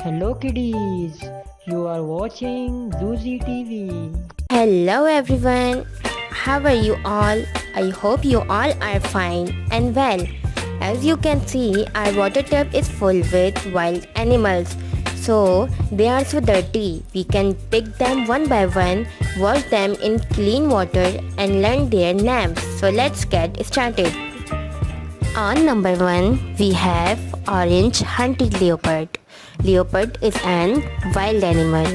Hello kiddies, you are watching Zuzi TV. Hello everyone, how are you all? I hope you all are fine and well. As you can see, our water tub is full with wild animals. So they are so dirty. We can pick them one by one, wash them in clean water and learn their names. So let's get started. On number 1, we have orange hunted leopard. Leopard is an wild animal.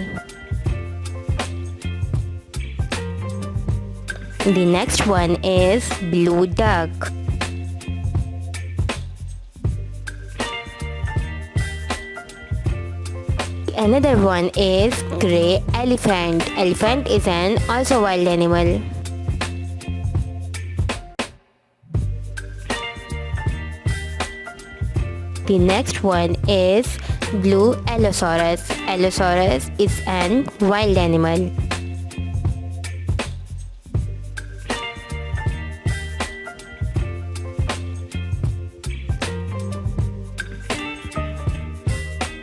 The next one is blue duck. Another one is grey elephant. Elephant is an also wild animal. The next one is blue allosaurus. Allosaurus is an wild animal.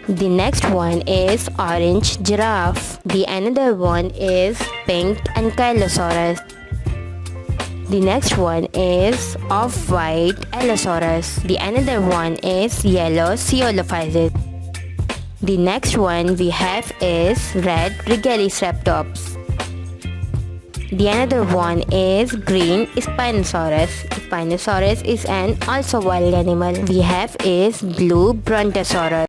The next one is orange giraffe. The another one is pink ankylosaurus. The next one is off-white allosaurus. The another one is yellow coelophysis. The next one we have is red regaliceratops. The another one is green Spinosaurus. Spinosaurus is an also wild animal. We have is blue brontosaurus.